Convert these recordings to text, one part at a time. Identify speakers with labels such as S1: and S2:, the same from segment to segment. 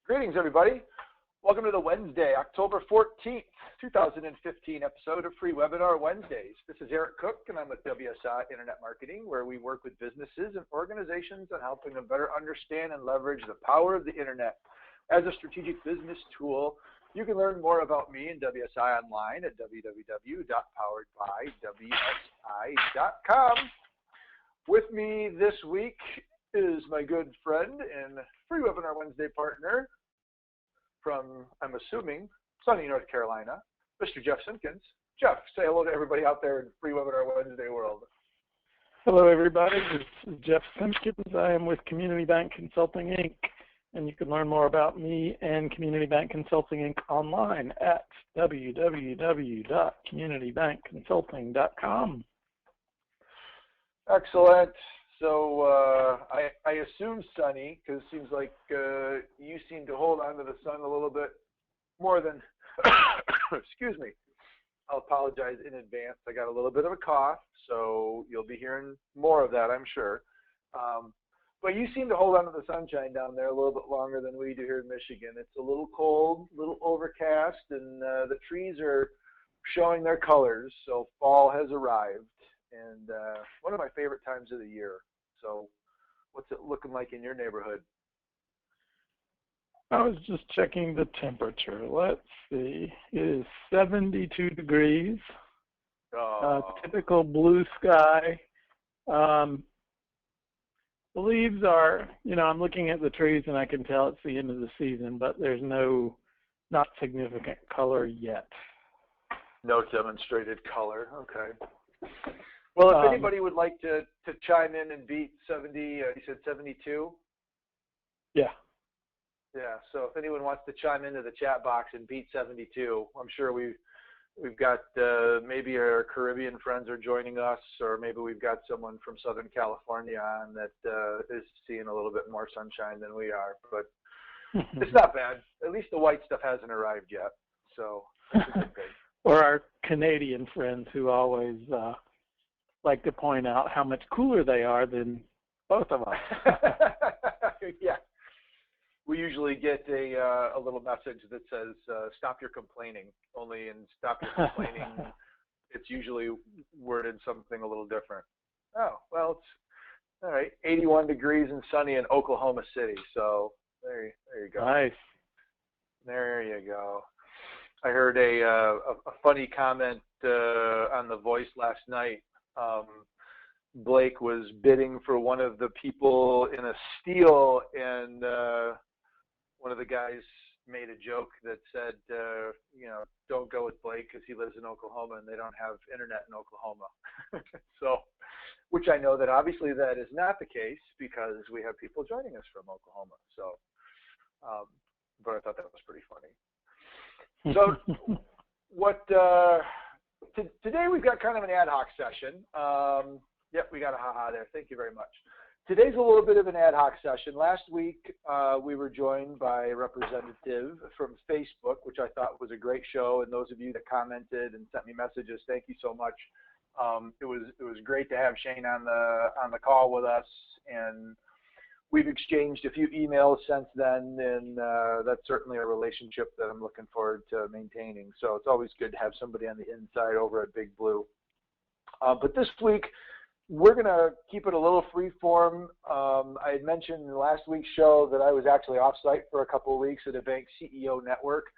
S1: Greetings, everybody. Welcome to the Wednesday, October 14th, 2015 episode of Free Webinar Wednesdays. This is Eric Cook, and I'm with WSI Internet Marketing, where we work with businesses and organizations on helping them better understand and leverage the power of the Internet as a strategic business tool. You can learn more about me and WSI online at www.poweredbywsi.com. With me this week is my good friend and Free Webinar Wednesday partner from, I'm assuming, sunny North Carolina, Mr. Jeff Simpkins. Jeff, say hello to everybody out there in Free Webinar Wednesday world.
S2: Hello, everybody. This is Jeff Simpkins. I am with Community Bank Consulting, Inc., and you can learn more about me and Community Bank Consulting, Inc. online at www.communitybankconsulting.com.
S1: Excellent. So I assume sunny, because it seems like you seem to hold on to the sun a little bit more than, excuse me, I'll apologize in advance. I got a little bit of a cough, so you'll be hearing more of that, I'm sure. But you seem to hold on to the sunshine down there a little bit longer than we do here in Michigan. It's a little cold, a little overcast, and the trees are showing their colors, so fall has arrived. And one of my favorite times of the year. So what's it looking like in your neighborhood?
S2: I was just checking the temperature. Let's see. It is 72 degrees. Typical blue sky. The leaves are, I'm looking at the trees and I can tell it's the end of the season, but there's not significant color yet.
S1: No demonstrated color. Okay. Well, if anybody would like to chime in and beat 70, you said 72?
S2: Yeah.
S1: Yeah, so if anyone wants to chime into the chat box and beat 72, I'm sure we've got maybe our Caribbean friends are joining us, or maybe we've got someone from Southern California on that is seeing a little bit more sunshine than we are. But it's not bad. At least the white stuff hasn't arrived yet, so that's a good thing.
S2: Or our Canadian friends who always like to point out how much cooler they are than both of us.
S1: Yeah. We usually get a little message that says, stop your complaining. Only in stop your complaining, it's usually worded something a little different. Oh, well, it's all right. 81 degrees and sunny in Oklahoma City. So there you go.
S2: Nice.
S1: There you go. I heard a funny comment on The Voice last night. Blake was bidding for one of the people in a steal, and one of the guys made a joke that said, don't go with Blake because he lives in Oklahoma and they don't have internet in Oklahoma. So, which I know that obviously that is not the case because we have people joining us from Oklahoma. So, but I thought that was pretty funny. So today we've got kind of an ad hoc session. Yep, we got a ha-ha there. Thank you very much. Today's a little bit of an ad hoc session. Last week we were joined by a representative from Facebook, which I thought was a great show. And those of you that commented and sent me messages, thank you so much. It was great to have Shane on the call with us, and we've exchanged a few emails since then, and that's certainly a relationship that I'm looking forward to maintaining. So it's always good to have somebody on the inside over at Big Blue. But this week, we're going to keep it a little free form. I had mentioned in last week's show that I was actually off-site for a couple of weeks at a bank CEO network,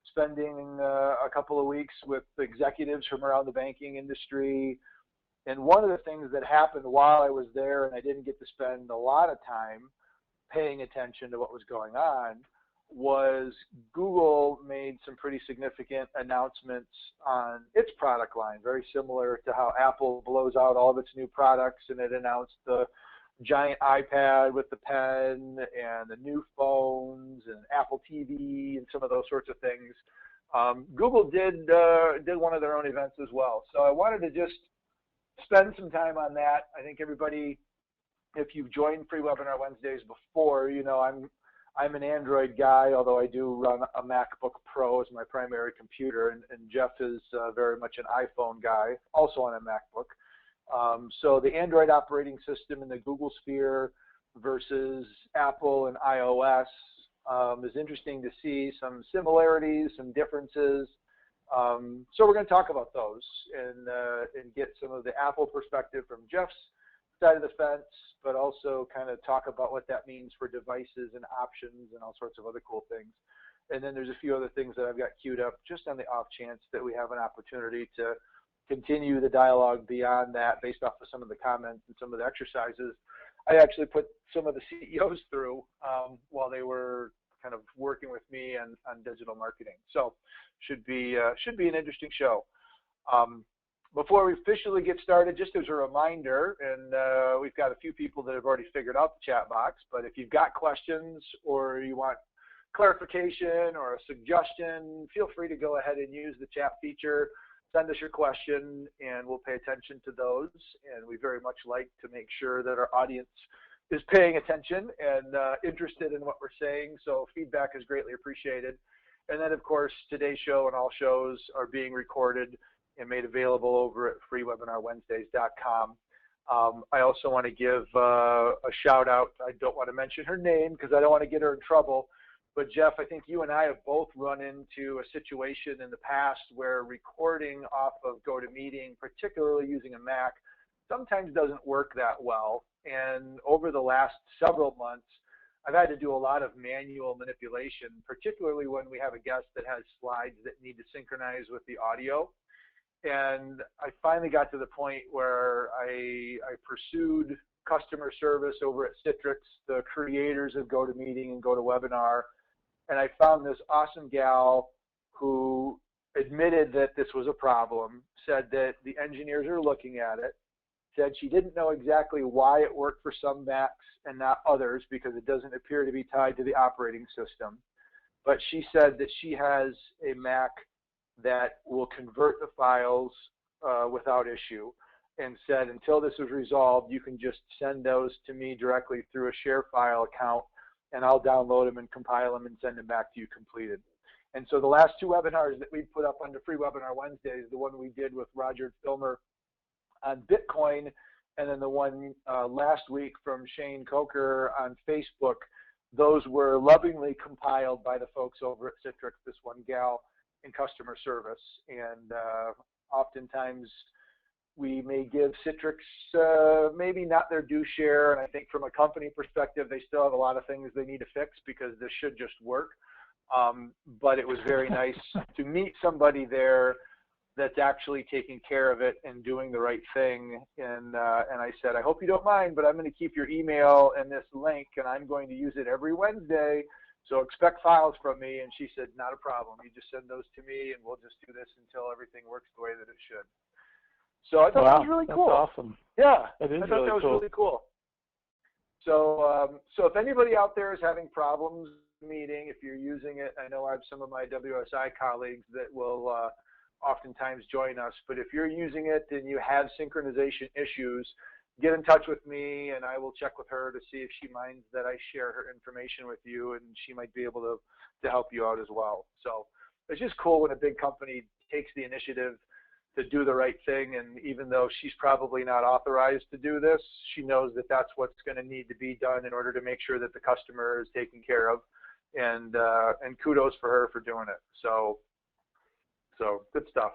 S1: spending a couple of weeks with executives from around the banking industry. And one of the things that happened while I was there, and I didn't get to spend a lot of time paying attention to what was going on, was Google made some pretty significant announcements on its product line, very similar to how Apple blows out all of its new products, and it announced the giant iPad with the pen and the new phones and Apple TV and some of those sorts of things. Google did one of their own events as well. So I wanted to just spend some time on that. I think everybody, if you've joined Free Webinar Wednesdays before, I'm an Android guy, although I do run a MacBook Pro as my primary computer, and Jeff is very much an iPhone guy, also on a MacBook. So the Android operating system in the Google sphere versus Apple and iOS, It's interesting to see some similarities, some differences. So we're going to talk about those and get some of the Apple perspective from Jeff's side of the fence, but also kind of talk about what that means for devices and options and all sorts of other cool things. And then there's a few other things that I've got queued up just on the off chance that we have an opportunity to continue the dialogue beyond that based off of some of the comments and some of the exercises I actually put some of the CEOs through while they were kind of working with me on digital marketing. So should be an interesting show. Before we officially get started, just as a reminder, and we've got a few people that have already figured out the chat box, but if you've got questions or you want clarification or a suggestion, feel free to go ahead and use the chat feature. Send us your question, and we'll pay attention to those. And we very much like to make sure that our audience is paying attention and interested in what we're saying. So feedback is greatly appreciated. And then, of course, today's show and all shows are being recorded and made available over at freewebinarwednesdays.com. I also want to give a shout out. I don't want to mention her name because I don't want to get her in trouble. But Jeff, I think you and I have both run into a situation in the past where recording off of GoToMeeting, particularly using a Mac, sometimes doesn't work that well. And over the last several months, I've had to do a lot of manual manipulation, particularly when we have a guest that has slides that need to synchronize with the audio. And I finally got to the point where I pursued customer service over at Citrix, the creators of GoToMeeting and GoToWebinar. And I found this awesome gal who admitted that this was a problem, said that the engineers are looking at it, said she didn't know exactly why it worked for some Macs and not others because it doesn't appear to be tied to the operating system. But she said that she has a Mac that will convert the files without issue, and said until this is resolved, you can just send those to me directly through a share file account, and I'll download them and compile them and send them back to you completed. And so the last two webinars that we put up under Free Webinar Wednesdays, the one we did with Roger Filmer on Bitcoin, and then the one last week from Shane Coker on Facebook, those were lovingly compiled by the folks over at Citrix, this one gal in customer service. And oftentimes we may give Citrix maybe not their due share, and I think from a company perspective, they still have a lot of things they need to fix because this should just work. But it was very nice to meet somebody there that's actually taking care of it and doing the right thing. And I said, I hope you don't mind, but I'm going to keep your email and this link, and I'm going to use it every Wednesday. So expect files from me. And she said, not a problem. You just send those to me, and we'll just do this until everything works the way that it should. So I thought that was really cool.
S2: That's awesome.
S1: Yeah,
S2: that is
S1: I thought that was really cool. So, so if anybody out there is having problems meeting, if you're using it, I know I have some of my WSI colleagues that will oftentimes join us. But if you're using it and you have synchronization issues, get in touch with me, and I will check with her to see if she minds that I share her information with you, and she might be able to help you out as well. So it's just cool when a big company takes the initiative to do the right thing, and even though she's probably not authorized to do this, she knows that that's what's going to need to be done in order to make sure that the customer is taken care of, and kudos for her for doing it. So good stuff.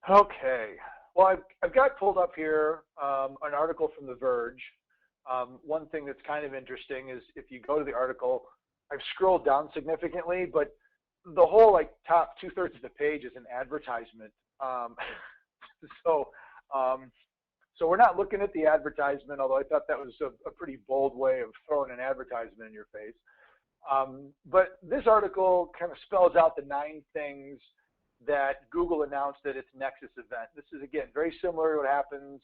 S1: Okay, well, I've got pulled up here an article from The Verge. One thing that's kind of interesting is if you go to the article, I've scrolled down significantly, but the whole top 2/3 of the page is an advertisement. So we're not looking at the advertisement, although I thought that was a pretty bold way of throwing an advertisement in your face. But this article kind of spells out the 9 things that Google announced at its Nexus event. This is, again, very similar to what happens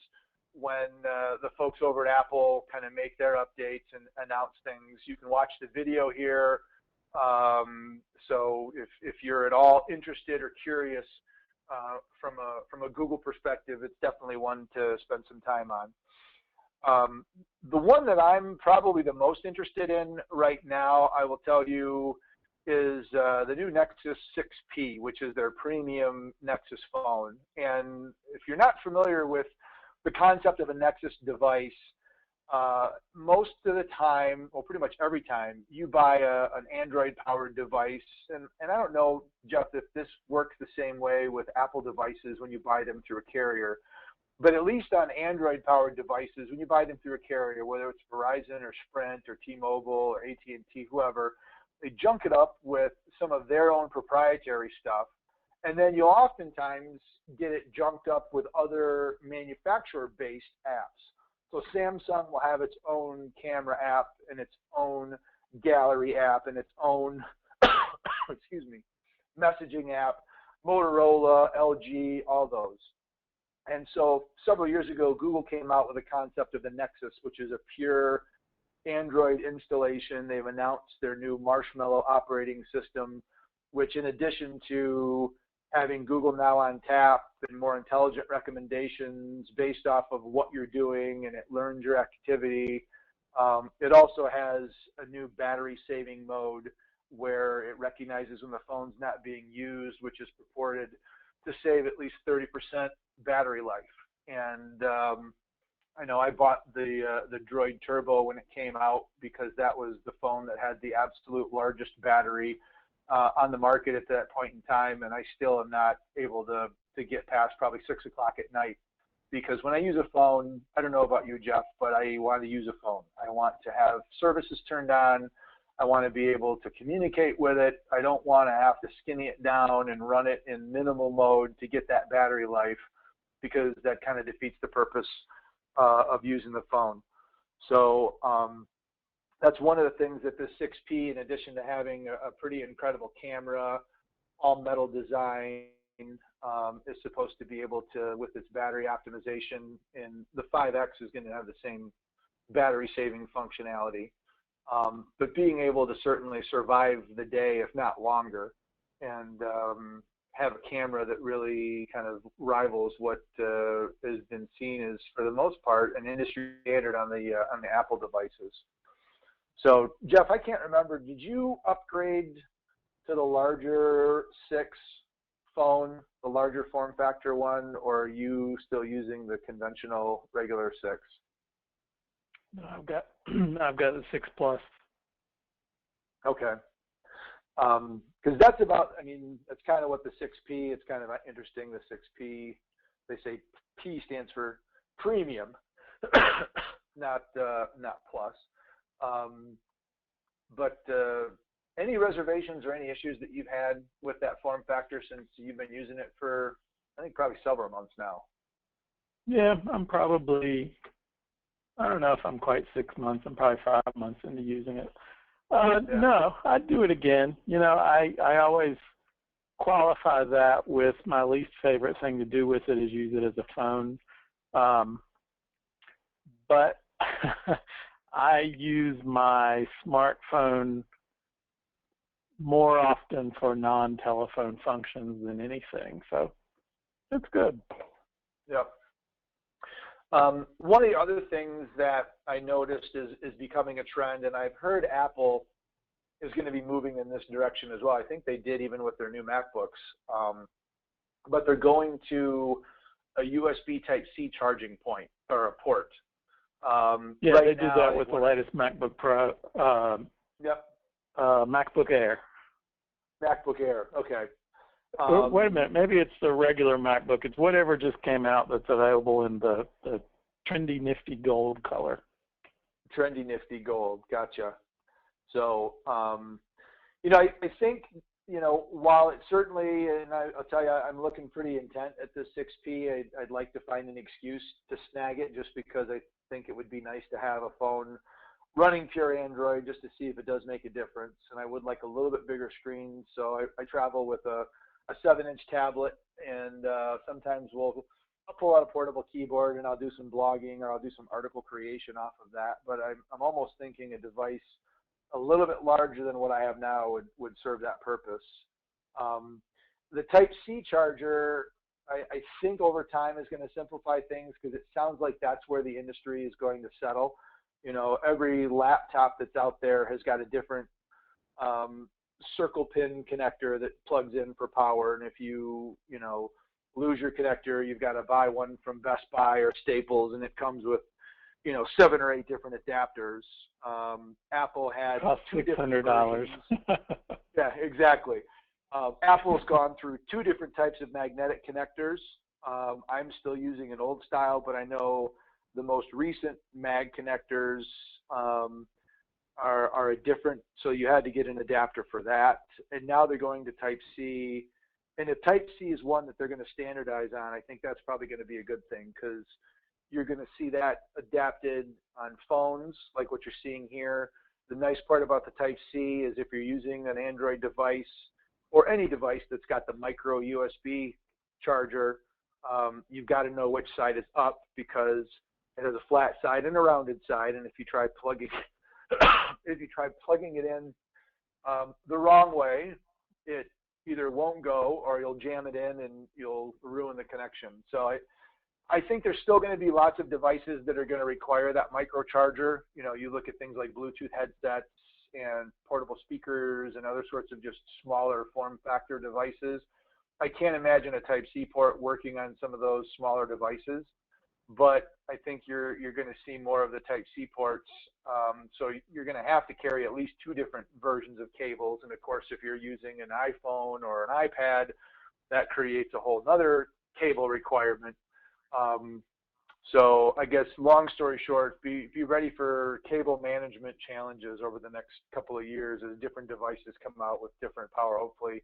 S1: when the folks over at Apple kind of make their updates and announce things. You can watch the video here. So if you're at all interested or curious from a Google perspective, it's definitely one to spend some time on. The one that I'm probably the most interested in right now, I will tell you, is the new Nexus 6P, which is their premium Nexus phone. And if you're not familiar with the concept of a Nexus device, most of the time, well, pretty much every time, you buy an Android-powered device, and I don't know, Jeff, if this works the same way with Apple devices when you buy them through a carrier, but at least on Android-powered devices, when you buy them through a carrier, whether it's Verizon or Sprint or T-Mobile or AT&T, whoever, they junk it up with some of their own proprietary stuff, and then you'll oftentimes get it junked up with other manufacturer-based apps. So Samsung will have its own camera app and its own gallery app and its own, excuse me, messaging app, Motorola, LG, all those. And so several years ago, Google came out with a concept of the Nexus, which is a pure Android installation. They've announced their new Marshmallow operating system, which in addition to having Google Now on tap and more intelligent recommendations based off of what you're doing, and it learns your activity. It also has a new battery saving mode where it recognizes when the phone's not being used, which is purported to save at least 30% battery life. And I know I bought the Droid Turbo when it came out because that was the phone that had the absolute largest battery on the market at that point in time, and I still am not able to get past probably 6 o'clock at night, because when I use a phone, I don't know about you, Jeff, but I want to use a phone. I want to have services turned on. I want to be able to communicate with it. I don't want to have to skinny it down and run it in minimal mode to get that battery life, because that kind of defeats the purpose of using the phone. So that's one of the things that this 6P, in addition to having a pretty incredible camera, all metal design, is supposed to be able to, with its battery optimization, and the 5X is going to have the same battery saving functionality. But being able to certainly survive the day, if not longer, and have a camera that really kind of rivals what has been seen as, for the most part, an industry standard on the Apple devices. So, Jeff, I can't remember, did you upgrade to the larger 6 phone, the larger form factor one, or are you still using the conventional regular 6?
S2: No, I've got the 6 Plus.
S1: Okay. Because that's about, I mean, that's kind of what the 6P, it's kind of interesting, the 6P, they say P stands for premium, not plus. But any reservations or any issues that you've had with that form factor since you've been using it for, I think, probably several months now?
S2: Yeah, I'm probably, I don't know if I'm quite 6 months. I'm probably 5 months into using it.
S1: Yeah.
S2: No, I'd do it again. You know, I always qualify that with my least favorite thing to do with it is use it as a phone. But I use my smartphone more often for non-telephone functions than anything, so it's good.
S1: Yep. One of the other things that I noticed is becoming a trend, and I've heard Apple is going to be moving in this direction as well. I think they did even with their new MacBooks, but they're going to a USB Type-C charging point or a port.
S2: Yeah,
S1: right
S2: they did
S1: now,
S2: that with the latest MacBook Pro.
S1: Yep.
S2: MacBook Air.
S1: MacBook Air. Okay.
S2: Wait a minute. Maybe it's the regular MacBook. It's whatever just came out that's available in the trendy, nifty gold color.
S1: Trendy, nifty gold. Gotcha. So, you know, I think, you know, while it certainly, and I'll tell you, I'm looking pretty intent at this 6P. I'd like to find an excuse to snag it just because I think it would be nice to have a phone running pure Android just to see if it does make a difference. And I would like a little bit bigger screen. So I travel with a 7-inch tablet, and sometimes I'll pull out a portable keyboard and I'll do some blogging or I'll do some article creation off of that. But I'm almost thinking a device a little bit larger than what I have now would serve that purpose. The Type-C charger, I think over time is going to simplify things because it sounds like that's where the industry is going to settle. You know, every laptop that's out there has got a different circle pin connector that plugs in for power, and if you lose your connector, you've got to buy one from Best Buy or Staples, and it comes with 7 or 8 different adapters. Apple had
S2: cost $600.
S1: Yeah, exactly. Apple's gone through 2 different types of magnetic connectors. I'm still using an old style, but I know the most recent mag connectors are a different, so you had to get an adapter for that. And now they're going to Type-C. And if Type-C is one that they're going to standardize on, I think that's probably going to be a good thing, because you're going to see that adapted on phones like what you're seeing here. The nice part about the Type-C is if you're using an Android device or any device that's got the micro USB charger, you've got to know which side is up, because it has a flat side and a rounded side. And if you try plugging it in the wrong way, it either won't go or you'll jam it in and you'll ruin the connection. So I think there's still going to be lots of devices that are going to require that microcharger. You look at things like Bluetooth headsets and portable speakers and other sorts of just smaller form factor devices. I can't imagine a Type-C port working on some of those smaller devices, but I think you're going to see more of the Type-C ports. So you're going to have to carry at least 2 different versions of cables. And of course, if you're using an iPhone or an iPad, that creates a whole other cable requirement. So I guess long story short, be ready for cable management challenges over the next couple of years as different devices come out with different power. Hopefully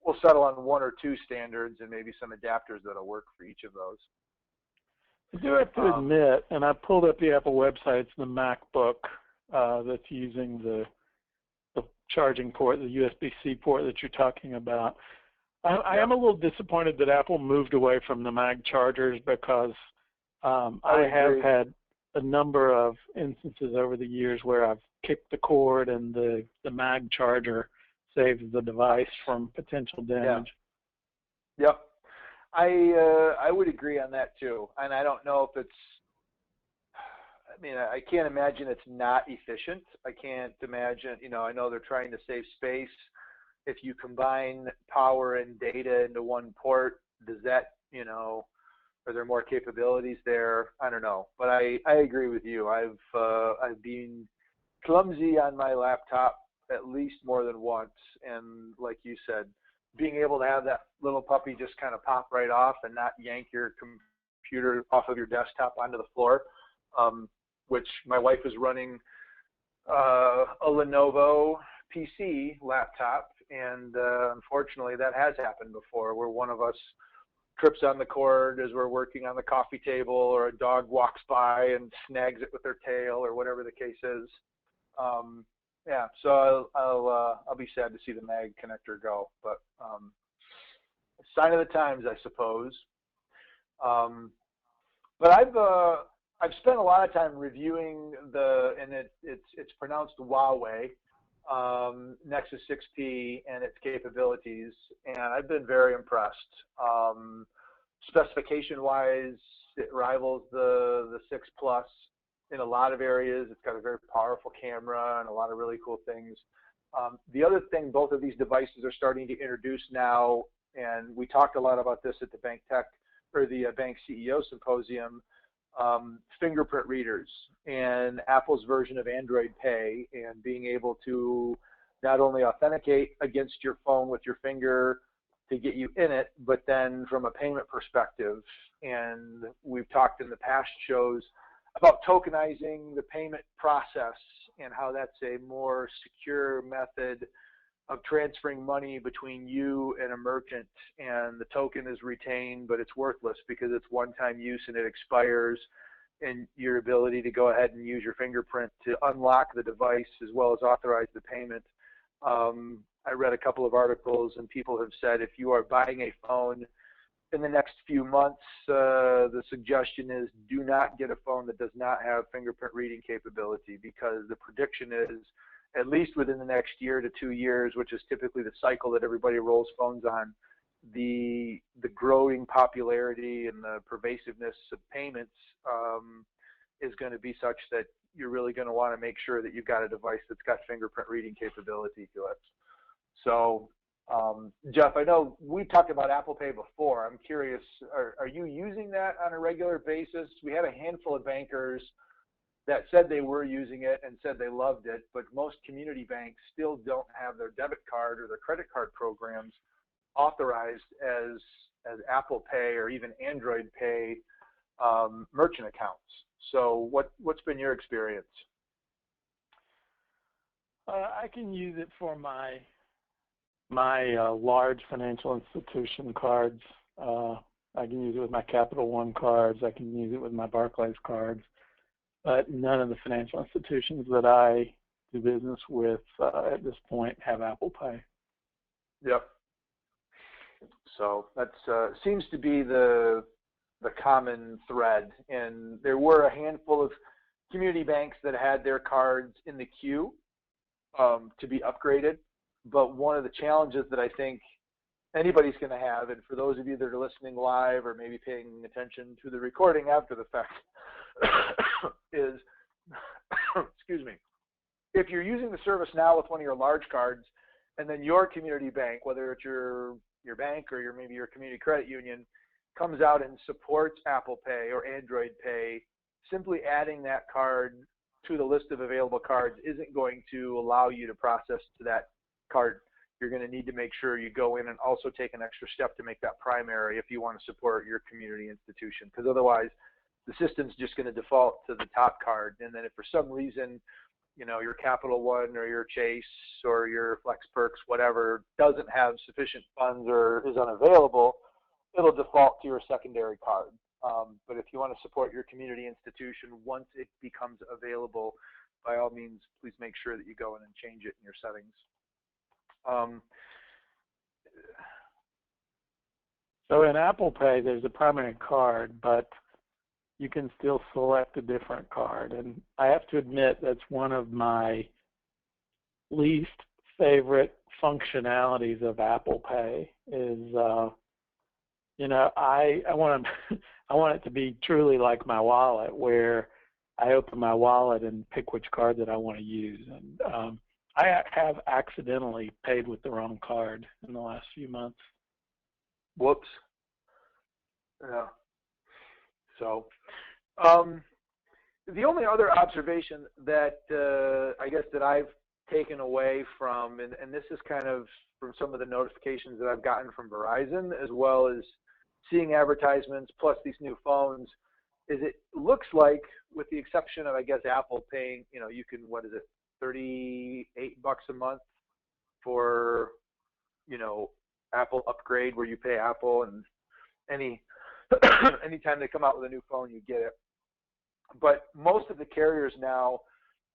S1: we'll settle on 1 or 2 standards and maybe some adapters that'll work for each of those.
S2: I do have to admit, and I pulled up the Apple website, it's the MacBook that's using the charging port, the USB-C port that you're talking about. I am a little disappointed that Apple moved away from the mag chargers, because I have had a number of instances over the years where I've kicked the cord and the mag charger saves the device from potential damage.
S1: Yeah. Yep. I would agree on that too. And I don't know if I can't imagine it's not efficient. I can't imagine, I know they're trying to save space. If you combine power and data into one port, does that, are there more capabilities there? I don't know, but I agree with you. I've been clumsy on my laptop at least more than once, and like you said, being able to have that little puppy just kind of pop right off and not yank your computer off of your desktop onto the floor, which my wife is running a Lenovo PC laptop, and unfortunately that has happened before, where one of us trips on the cord as we're working on the coffee table, or a dog walks by and snags it with their tail, or whatever the case is. Yeah, so I'll be sad to see the mag connector go, but sign of the times, I suppose. But I've spent a lot of time reviewing and it's pronounced Huawei Nexus 6P and its capabilities, and I've been very impressed. Specification-wise, it rivals the 6 Plus in a lot of areas. It's got a very powerful camera and a lot of really cool things. The other thing both of these devices are starting to introduce now, and we talked a lot about this at the Bank Tech, or the Bank CEO Symposium, fingerprint readers and Apple's version of Android Pay, and being able to not only authenticate against your phone with your finger to get you in it, but then from a payment perspective. And we've talked in the past shows about tokenizing the payment process and how that's a more secure method of transferring money between you and a merchant, and the token is retained, but it's worthless because it's one-time use and it expires, and your ability to go ahead and use your fingerprint to unlock the device as well as authorize the payment. I read a couple of articles, and people have said if you are buying a phone in the next few months, the suggestion is do not get a phone that does not have fingerprint reading capability, because the prediction is at least within the next year to 2 years, which is typically the cycle that everybody rolls phones on, the growing popularity and the pervasiveness of payments is going to be such that you're really going to want to make sure that you've got a device that's got fingerprint reading capability to it. So, Jeff, I know we talked about Apple Pay before. I'm curious, are you using that on a regular basis? We had a handful of bankers that said they were using it and said they loved it, but most community banks still don't have their debit card or their credit card programs authorized as Apple Pay or even Android Pay merchant accounts. So what's been your experience?
S2: I can use it for my large financial institution cards. I can use it with my Capital One cards. I can use it with my Barclays cards. But none of the financial institutions that I do business with at this point have Apple Pay.
S1: Yep. So that seems to be the common thread. And there were a handful of community banks that had their cards in the queue to be upgraded. But one of the challenges that I think anybody's going to have, and for those of you that are listening live or maybe paying attention to the recording after the fact, is, excuse me, if you're using the service now with one of your large cards, and then your community bank, whether it's your bank or maybe your community credit union, comes out and supports Apple Pay or Android Pay, simply adding that card to the list of available cards isn't going to allow you to process to that card. You're going to need to make sure you go in and also take an extra step to make that primary if you want to support your community institution, because otherwise the system's just going to default to the top card. And then if for some reason, your Capital One or your Chase or your Flex Perks, whatever, doesn't have sufficient funds or is unavailable, it'll default to your secondary card. But if you want to support your community institution once it becomes available, by all means, please make sure that you go in and change it in your settings.
S2: So in Apple Pay, there's a primary card, but you can still select a different card. And I have to admit that's one of my least favorite functionalities of Apple Pay is, I want it to be truly like my wallet, where I open my wallet and pick which card that I want to use. And I have accidentally paid with the wrong card in the last few months.
S1: Whoops. Yeah. So, the only other observation that I guess that I've taken away from, and this is kind of from some of the notifications that I've gotten from Verizon, as well as seeing advertisements plus these new phones, is it looks like, with the exception of, I guess, Apple paying, you can, what is it, $38 a month for, Apple upgrade, where you pay Apple, and anytime they come out with a new phone, you get it. But most of the carriers now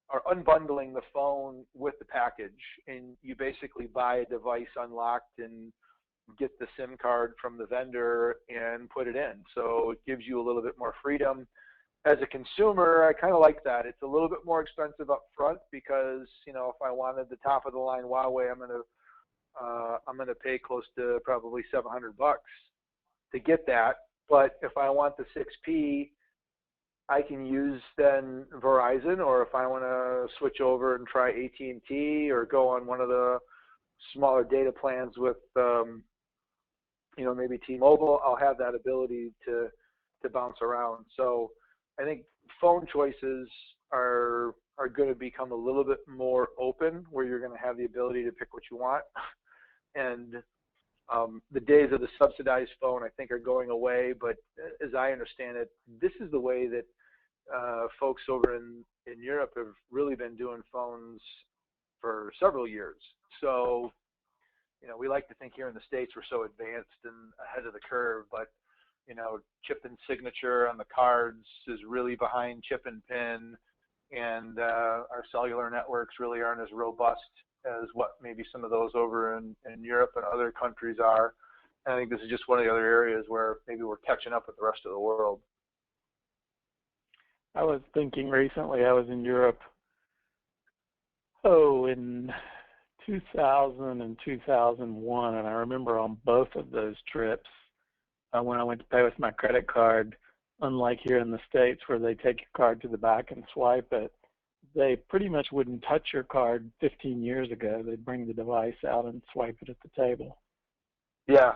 S1: are unbundling the phone with the package, and you basically buy a device unlocked and get the SIM card from the vendor and put it in. So it gives you a little bit more freedom. As a consumer, I kind of like that. It's a little bit more expensive up front because, if I wanted the top of the line Huawei, I'm gonna pay close to probably $700 to get that. But if I want the 6P, I can use then Verizon, or if I want to switch over and try AT&T or go on one of the smaller data plans with, maybe T-Mobile, I'll have that ability to bounce around. So I think phone choices are going to become a little bit more open, where you're going to have the ability to pick what you want. And the days of the subsidized phone, I think, are going away. But as I understand it, this is the way that folks over in Europe have really been doing phones for several years. So, we like to think here in the States we're so advanced and ahead of the curve, but, chip and signature on the cards is really behind chip and pin, and our cellular networks really aren't as robust as what maybe some of those over in Europe and other countries are. And I think this is just one of the other areas where maybe we're catching up with the rest of the world.
S2: I was thinking recently, I was in Europe, in 2000 and 2001, and I remember on both of those trips, when I went to pay with my credit card, unlike here in the States where they take your card to the back and swipe it, they pretty much wouldn't touch your card 15 years ago. They'd bring the device out and swipe it at the table.
S1: Yeah.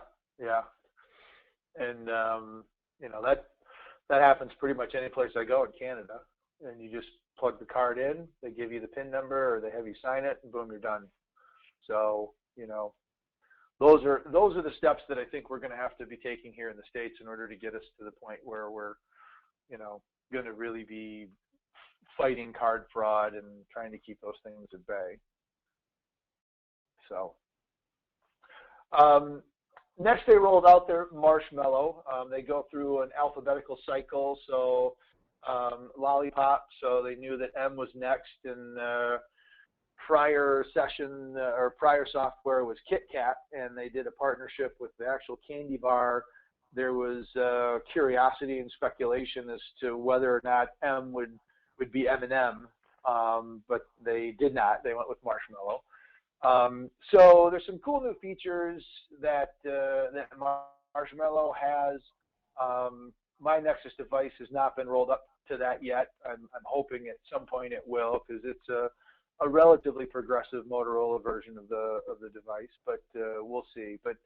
S1: And, that happens pretty much any place I go in Canada. and you just plug the card in. They give you the PIN number, or they have you sign it, and boom, you're done. So, you know, those are the steps that I think we're going to have to be taking here in the States in order to get us to the point where we're, you know, going to really be fighting card fraud and trying to keep those things at bay. So next they rolled out their Marshmallow. They go through an alphabetical cycle. So Lollipop, so they knew that M was next, and prior session or prior software was Kit Kat, and they did a partnership with the actual candy bar. There was curiosity and speculation as to whether or not M would be M&M, but they did not. They went with Marshmallow. So there's some cool new features that that Marshmallow has. My Nexus device has not been rolled up to that yet. I'm hoping at some point it will, because it's a relatively progressive Motorola version of the device, but we'll see. But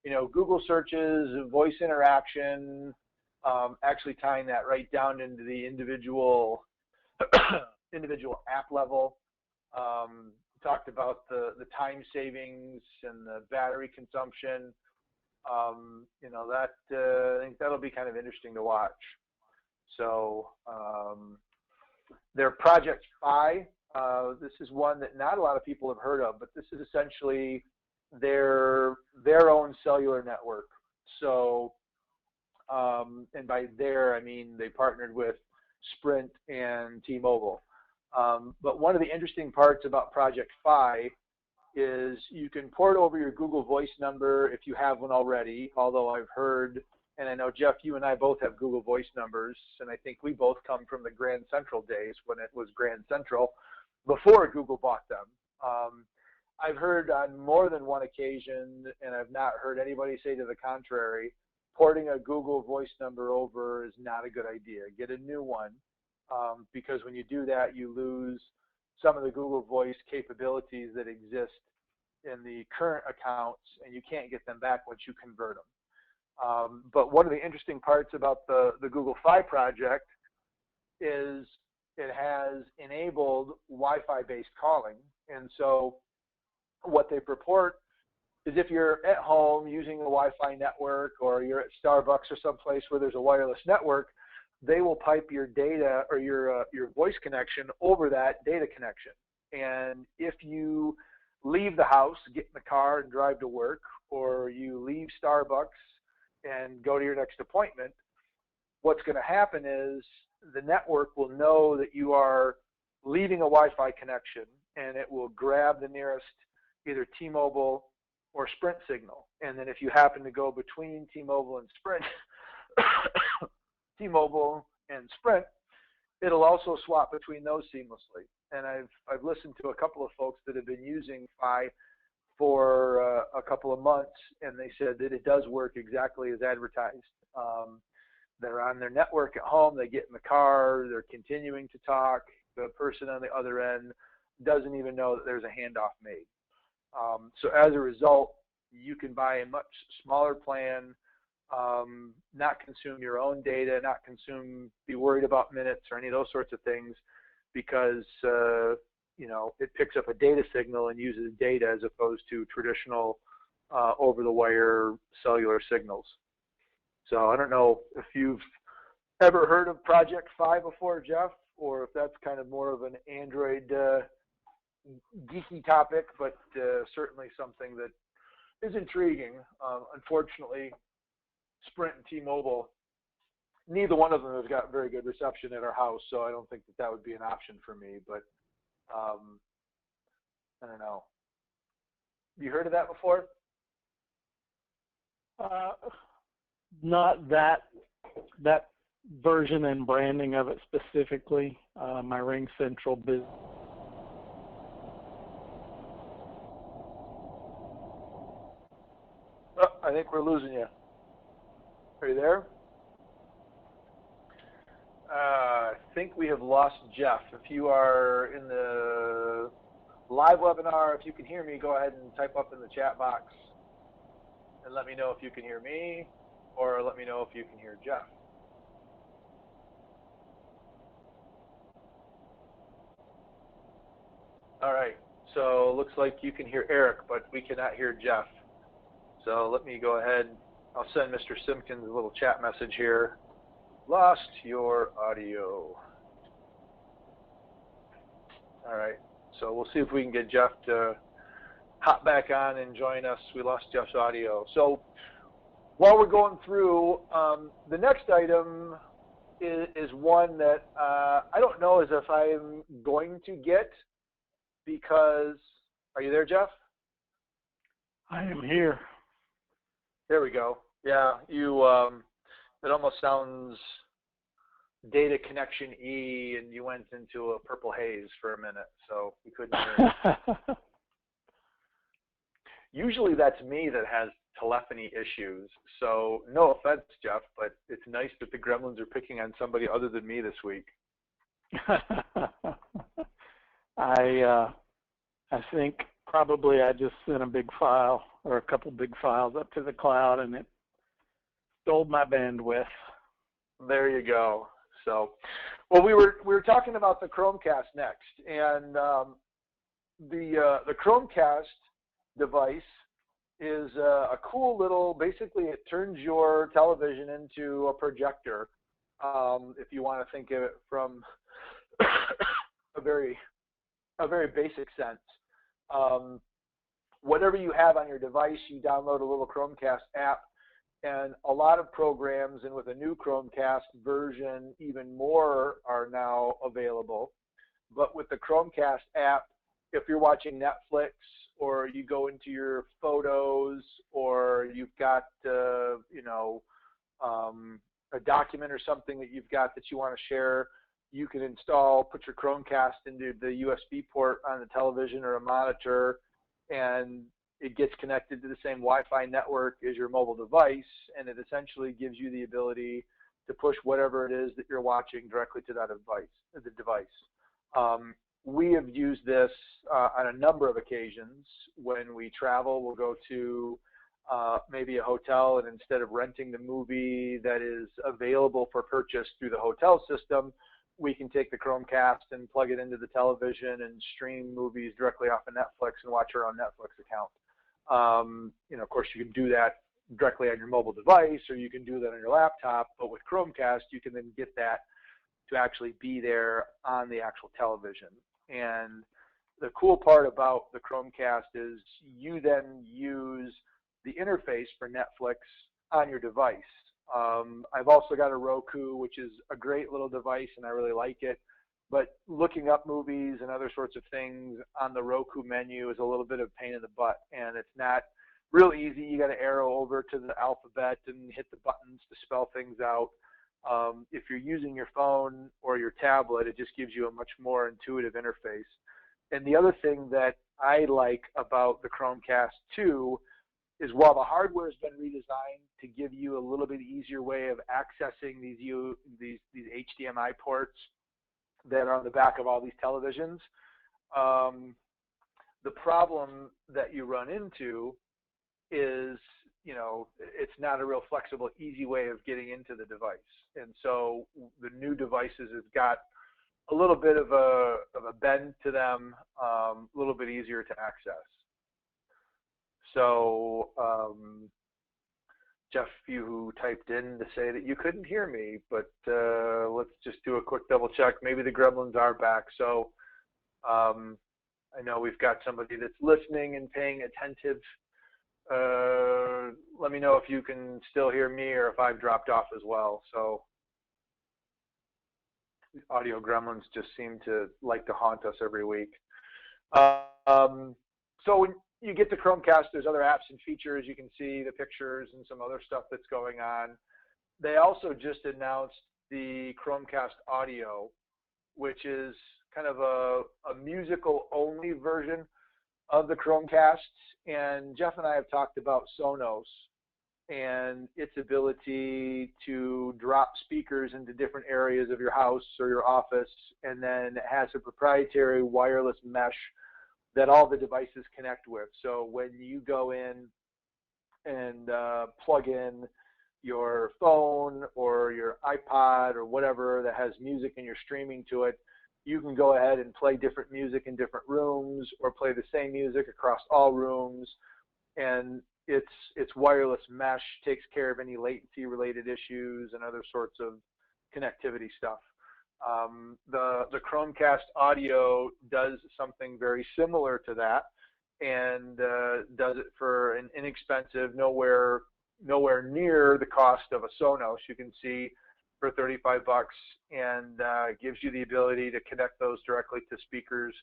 S1: you know, Google searches, voice interaction, actually tying that right down into the individual app level. Talked about the time savings and the battery consumption. You know, that I think that'll be kind of interesting to watch. So their Project Fi, this is one that not a lot of people have heard of, but this is essentially their own cellular network. So, and by their, I mean they partnered with Sprint and T-Mobile. But one of the interesting parts about Project Fi is you can port over your Google Voice number if you have one already, although I've heard, and I know, Jeff, you and I both have Google Voice numbers, and I think we both come from the Grand Central days when it was Grand Central before Google bought them. I've heard on more than one occasion, and I've not heard anybody say to the contrary, porting a Google Voice number over is not a good idea. Get a new one, because when you do that, you lose some of the Google Voice capabilities that exist in the current accounts, and you can't get them back once you convert them. But one of the interesting parts about the Google Fi project is it has enabled Wi-Fi based calling. And so what they purport is if you're at home using a Wi-Fi network, or you're at Starbucks or someplace where there's a wireless network, they will pipe your data or your voice connection over that data connection. And if you leave the house, get in the car and drive to work, or you leave Starbucks and go to your next appointment, what's going to happen is the network will know that you are leaving a Wi-Fi connection, and it will grab the nearest either T-Mobile or Sprint signal. And then if you happen to go between T-Mobile and Sprint, T-Mobile and Sprint, it'll also swap between those seamlessly. And I've listened to a couple of folks that have been using Fi for a couple of months, and they said that it does work exactly as advertised. They're on their network at home, they get in the car, they're continuing to talk, the person on the other end doesn't even know that there's a handoff made. So as a result, you can buy a much smaller plan, not consume your own data, not be worried about minutes or any of those sorts of things, because you know, it picks up a data signal and uses data as opposed to traditional over-the-wire cellular signals. So I don't know if you've ever heard of Project Fi before, Jeff, or if that's kind of more of an Android geeky topic, but certainly something that is intriguing. Unfortunately, Sprint and T-Mobile, neither one of them has got very good reception at our house, so I don't think that would be an option for me. But I don't know. You heard of that before?
S2: Not that version and branding of it specifically. My Ring Central business.
S1: Oh, I think we're losing you. Are you there? I think we have lost Jeff. If you are in the live webinar, if you can hear me, go ahead and type up in the chat box and let me know if you can hear me, or let me know if you can hear Jeff. All right. So looks like you can hear Eric, but we cannot hear Jeff. So let me go ahead. I'll send Mr. Simpkins a little chat message here. Lost your audio. All right. So we'll see if we can get Jeff to hop back on and join us. We lost Jeff's audio. So while we're going through, the next item is one that I don't know as if I'm going to get, because, are you there, Jeff?
S2: I am here.
S1: There we go. Yeah, you, it almost sounds data connection-y, and you went into a purple haze for a minute, so we couldn't hear it. Usually that's me that has telephony issues, so no offense, Jeff, but it's nice that the gremlins are picking on somebody other than me this week.
S2: I think probably I just sent a big file or a couple big files up to the cloud, and it stole my bandwidth.
S1: There you go. So, well, we were talking about the Chromecast next, and the Chromecast device is a cool little. Basically, it turns your television into a projector. If you want to think of it from a very basic sense. Whatever you have on your device, you download a little Chromecast app, and a lot of programs, and with a new Chromecast version, even more are now available. But with the Chromecast app, if you're watching Netflix, or you go into your photos, or you've got, a document or something that you've got that you want to share, you can put your Chromecast into the USB port on the television or a monitor, and it gets connected to the same Wi-Fi network as your mobile device, and it essentially gives you the ability to push whatever it is that you're watching directly to that device. We have used this on a number of occasions. When we travel, we'll go to maybe a hotel, and instead of renting the movie that is available for purchase through the hotel system, we can take the Chromecast and plug it into the television and stream movies directly off of Netflix and watch our own Netflix account. Of course, you can do that directly on your mobile device, or you can do that on your laptop, but with Chromecast, you can then get that to actually be there on the actual television. And the cool part about the Chromecast is you then use the interface for Netflix on your device. I've also got a Roku, which is a great little device, and I really like it. But looking up movies and other sorts of things on the Roku menu is a little bit of a pain in the butt, and it's not real easy. You got to arrow over to the alphabet and hit the buttons to spell things out. If you're using your phone or your tablet, it just gives you a much more intuitive interface. And the other thing that I like about the Chromecast 2 is while the hardware has been redesigned to give you a little bit easier way of accessing these HDMI ports that are on the back of all these televisions, the problem that you run into is, it's not a real flexible, easy way of getting into the device. And so the new devices have got a little bit of a bend to them, a little bit easier to access. So, Jeff, you typed in to say that you couldn't hear me, but let's just do a quick double check. Maybe the gremlins are back. So I know we've got somebody that's listening and paying attentive. Let me know if you can still hear me or if I've dropped off as well. So audio gremlins just seem to like to haunt us every week. So when you get the Chromecast, there's other apps and features. You can see the pictures and some other stuff that's going on. They also just announced the Chromecast Audio, which is kind of a musical-only version of the Chromecasts. And Jeff and I have talked about Sonos and its ability to drop speakers into different areas of your house or your office, and then it has a proprietary wireless mesh that all the devices connect with. So when you go in and plug in your phone or your iPod or whatever that has music and you're streaming to it, you can go ahead and play different music in different rooms or play the same music across all rooms. And it's wireless mesh, takes care of any latency related issues and other sorts of connectivity stuff. The Chromecast audio does something very similar to that, and does it for an inexpensive, nowhere near the cost of a Sonos. You can see for 35 bucks, and gives you the ability to connect those directly to speakers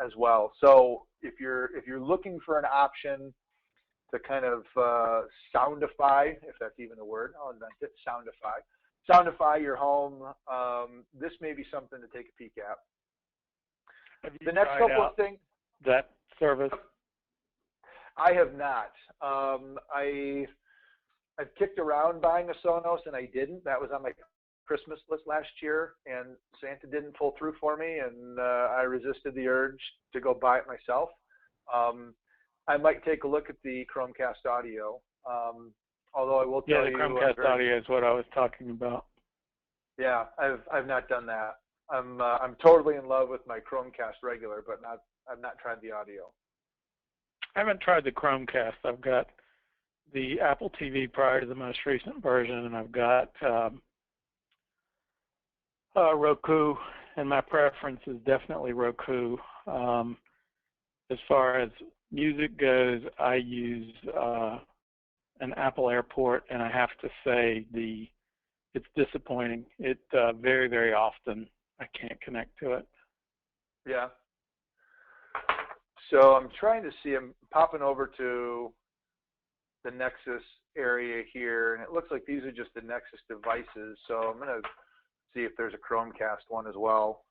S1: as well. So if you're looking for an option to kind of soundify, if that's even a word, I'll invent it, soundify your home, this may be something to take a peek at.
S2: Have you
S1: the next
S2: tried
S1: couple
S2: out
S1: of things.
S2: that service?
S1: I have not. I've kicked around buying a Sonos, and I didn't. That was on my Christmas list last year, and Santa didn't pull through for me, and I resisted the urge to go buy it myself. I might take a look at the Chromecast audio, although I will tell you.
S2: Yeah, the Chromecast audio is what I was talking about.
S1: Yeah, I've not done that. I'm totally in love with my Chromecast regular, but I've not tried the audio.
S2: I haven't tried the Chromecast. I've got the Apple TV prior to the most recent version, and I've got Roku, and my preference is definitely Roku. As far as music goes, I use an Apple Airport, and I have to say it's disappointing. It very, very often I can't connect to it.
S1: Yeah. So I'm trying to see, I'm popping over to the Nexus area here, and it looks like these are just the Nexus devices. So I'm going to see if there's a Chromecast one as well.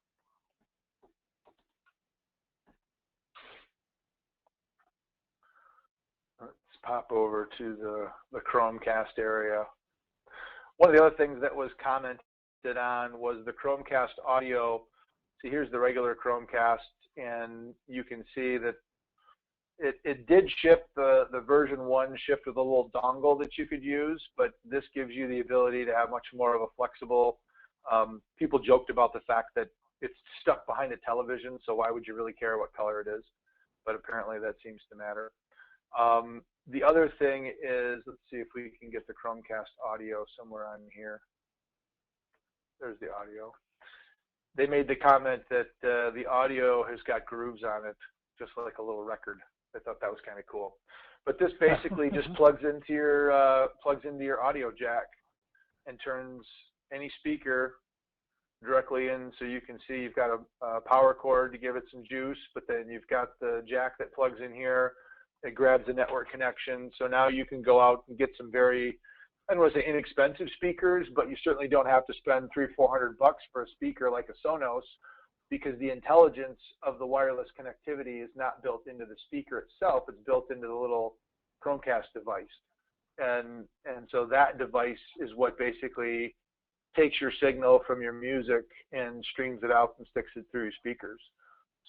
S1: Let's pop over to the Chromecast area. One of the other things that was commented on was the Chromecast audio. See, here's the regular Chromecast, and you can see that it did ship, the version 1 shipped with a little dongle that you could use, but this gives you the ability to have much more of a flexible, people joked about the fact that it's stuck behind a television, so why would you really care what color it is? But apparently that seems to matter. The other thing is, let's see if we can get the Chromecast audio somewhere on here. There's the audio. They made the comment that the audio has got grooves on it, just like a little record. I thought that was kind of cool. But this basically just plugs into your audio jack and turns any speaker directly in, so you can see you've got a power cord to give it some juice, but then you've got the jack that plugs in here. It grabs a network connection, so now you can go out and get some very, I don't want to say inexpensive speakers, but you certainly don't have to spend $300-400 for a speaker like a Sonos, because the intelligence of the wireless connectivity is not built into the speaker itself. It's built into the little Chromecast device. And so that device is what basically takes your signal from your music and streams it out and sticks it through your speakers.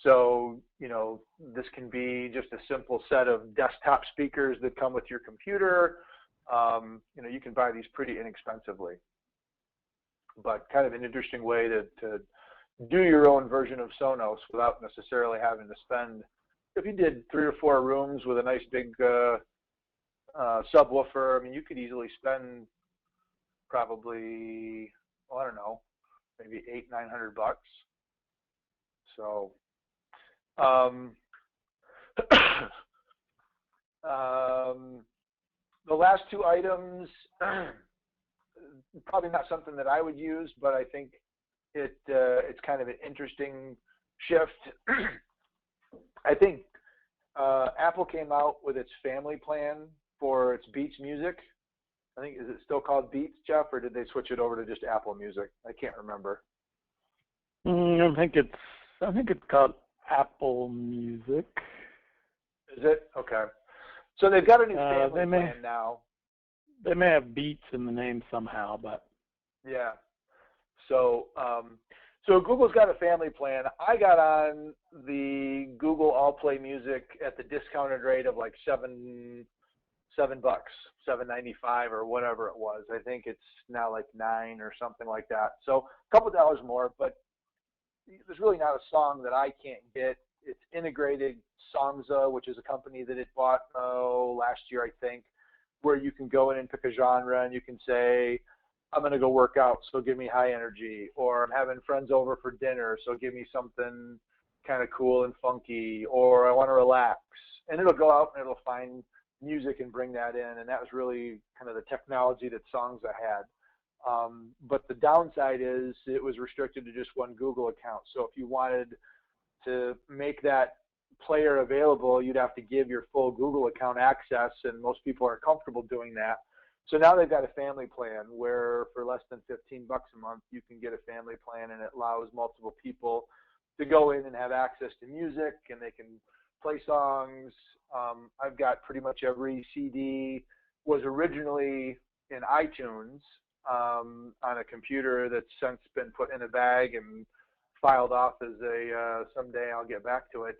S1: So, you know, this can be just a simple set of desktop speakers that come with your computer. You know, you can buy these pretty inexpensively, but kind of an interesting way to do your own version of Sonos without necessarily having to spend. If you did 3 or 4 rooms with a nice big subwoofer, I mean, you could easily spend probably, well, I don't know, maybe $800-900. So, the last 2 items, probably not something that I would use, but I think it's kind of an interesting shift. I think Apple came out with its family plan for its Beats Music. I think, is it still called Beats, Jeff, or did they switch it over to just Apple Music? I can't remember.
S2: I think it's called Apple Music.
S1: Is it? Okay. So they've got a new family plan now.
S2: They may have Beats in the name somehow, but
S1: yeah. So so Google's got a family plan. I got on the Google All Play Music at the discounted rate of like $7, $7.95 or whatever it was. I think it's now like $9 or something like that. So a couple dollars more, but there's really not a song that I can't get. It's integrated Songza, which is a company that it bought last year, I think, where you can go in and pick a genre and you can say, I'm going to go work out, so give me high energy, or I'm having friends over for dinner, so give me something kind of cool and funky, or I want to relax. And it'll go out and it'll find music and bring that in, and that was really kind of the technology that Songza had. But the downside is it was restricted to just one Google account. So if you wanted to make that player available, you'd have to give your full Google account access, and most people aren't comfortable doing that. So now they've got a family plan where for less than $15 a month, you can get a family plan, and it allows multiple people to go in and have access to music, and they can play songs. I've got pretty much every CD was originally in iTunes on a computer that's since been put in a bag and filed off as a someday I'll get back to it.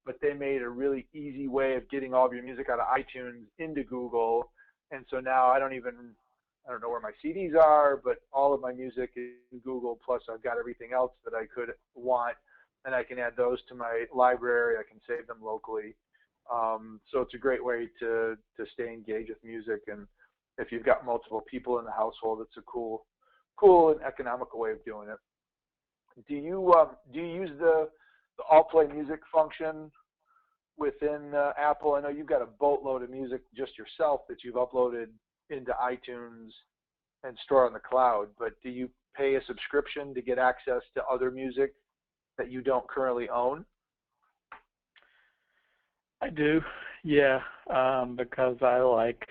S1: But they made a really easy way of getting all of your music out of iTunes into Google. And so now I don't know where my CDs are, but all of my music is in Google, plus I've got everything else that I could want, and I can add those to my library. I can save them locally. So it's a great way to stay engaged with music. And if you've got multiple people in the household, it's a cool and economical way of doing it. Do you use the All Play Music function within Apple? I know you've got a boatload of music just yourself that you've uploaded into iTunes and store on the cloud, but do you pay a subscription to get access to other music that you don't currently own?
S2: I do, yeah, because I like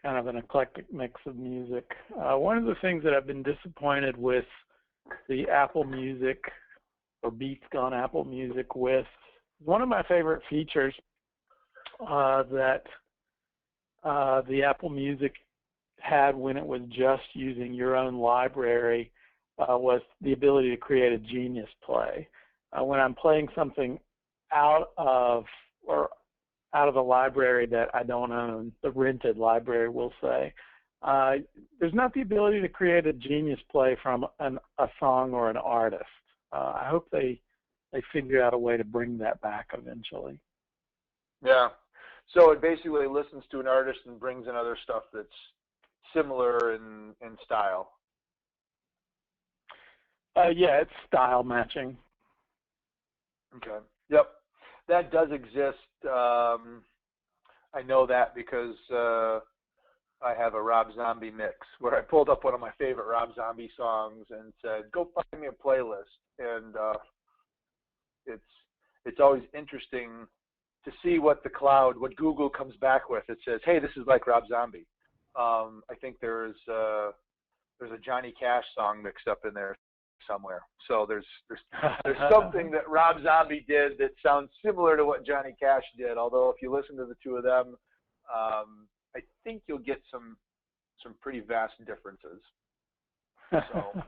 S2: kind of an eclectic mix of music. One of the things that I've been disappointed with the Apple Music or Beats on Apple Music with, one of my favorite features that the Apple Music had when it was just using your own library was the ability to create a Genius play. When I'm playing something out of the library that I don't own, the rented library, we'll say, there's not the ability to create a Genius play from a song or an artist. I hope they figure out a way to bring that back eventually.
S1: Yeah. So it basically listens to an artist and brings in other stuff that's similar in style.
S2: Yeah, it's style matching.
S1: Okay. Yep. That does exist. I know that because I have a Rob Zombie mix where I pulled up one of my favorite Rob Zombie songs and said, go find me a playlist. And it's always interesting to see what Google comes back with. It says, hey, this is like Rob Zombie. I think there's a Johnny Cash song mixed up in there somewhere. So there's something that Rob Zombie did that sounds similar to what Johnny Cash did. Although if you listen to the two of them, I think you'll get some pretty vast differences. So,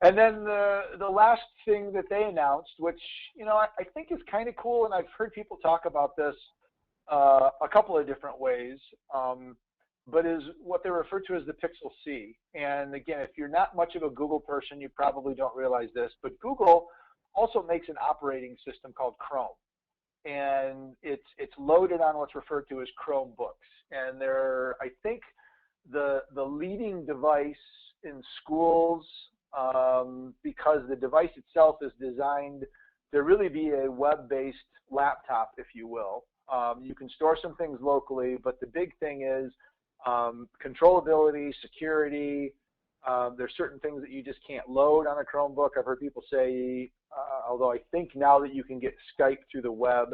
S1: and then the last thing that they announced, which I think is kind of cool, and I've heard people talk about this a couple of different ways, but is what they refer to as the Pixel C. And again, if you're not much of a Google person, you probably don't realize this, but Google also makes an operating system called Chrome. And it's loaded on what's referred to as Chromebooks. And they're, I think, the leading device in schools because the device itself is designed to really be a web-based laptop, if you will. You can store some things locally, but the big thing is controllability, security. There's certain things that you just can't load on a Chromebook. I've heard people say, although I think now that you can get Skype through the web,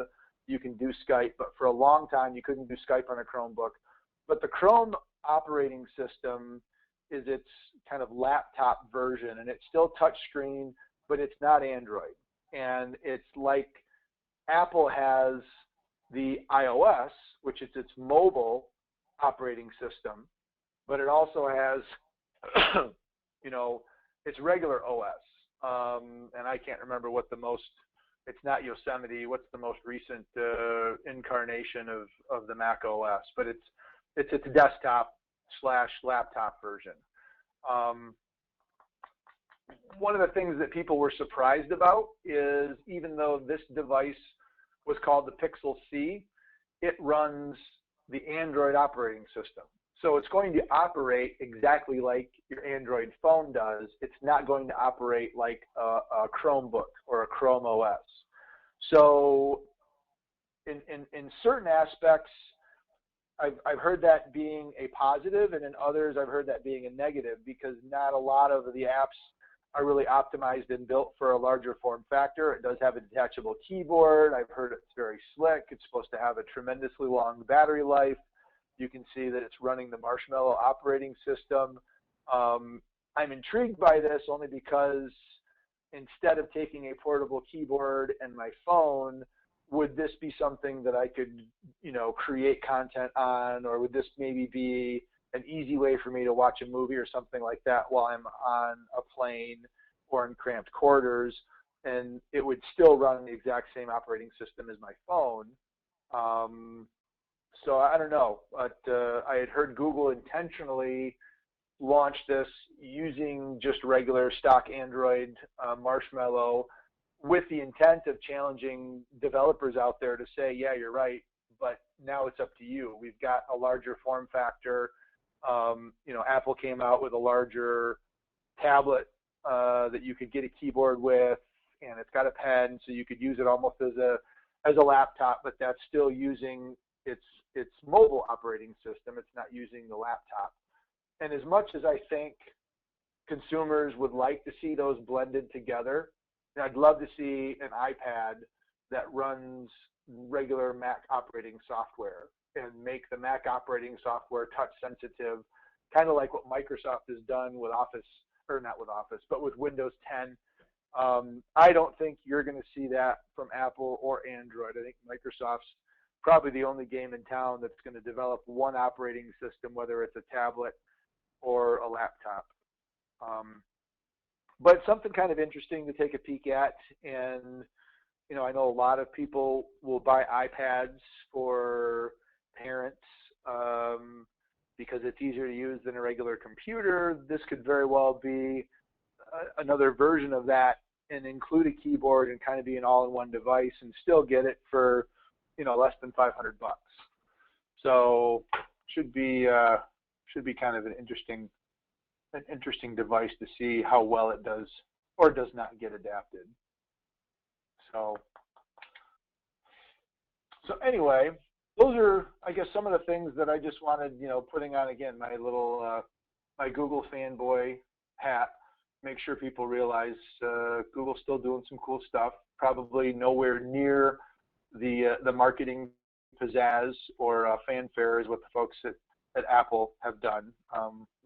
S1: you can do Skype, but for a long time you couldn't do Skype on a Chromebook. But the Chrome operating system is its kind of laptop version, and it's still touchscreen, but it's not Android. And it's like Apple has the iOS, which is its mobile operating system, but it also has, its regular OS. And I can't remember what it's not Yosemite, what's the most recent incarnation of the Mac OS, but it's its desktop /laptop version. one of the things that people were surprised about is even though this device was called the Pixel C, it runs the Android operating system. So it's going to operate exactly like your Android phone does. It's not going to operate like a Chromebook or a Chrome OS. So in certain aspects, I've heard that being a positive, and in others I've heard that being a negative, because not a lot of the apps are really optimized and built for a larger form factor. It does have a detachable keyboard. I've heard it's very slick. It's supposed to have a tremendously long battery life. You can see that it's running the Marshmallow operating system. I'm intrigued by this only because instead of taking a portable keyboard and my phone, would this be something that I could, create content on, or would this maybe be an easy way for me to watch a movie or something like that while I'm on a plane or in cramped quarters, and it would still run the exact same operating system as my phone. So I don't know, but I had heard Google intentionally launch this using just regular stock Android Marshmallow, with the intent of challenging developers out there to say, yeah, you're right, but now it's up to you. We've got a larger form factor. Apple came out with a larger tablet that you could get a keyboard with, and it's got a pen, so you could use it almost as a laptop, but that's still using its mobile operating system. It's not using the laptop. And as much as I think consumers would like to see those blended together, I'd love to see an iPad that runs regular Mac operating software and make the Mac operating software touch sensitive, kind of like what Microsoft has done with Office, or not with Office, but with Windows 10. I don't think you're going to see that from Apple or Android. I think Microsoft's probably the only game in town that's going to develop one operating system, whether it's a tablet or a laptop. But something kind of interesting to take a peek at, and I know a lot of people will buy iPads for parents because it's easier to use than a regular computer. This could very well be another version of that, and include a keyboard and kind of be an all-in-one device and still get it for less than $500. So should be kind of an interesting device to see how well it does or does not get adapted. So anyway, those are, I guess, some of the things that I just wanted, putting on, again, my little my Google fanboy hat. Make sure people realize Google's still doing some cool stuff. Probably nowhere near the marketing pizzazz or fanfare as what the folks at Apple have done.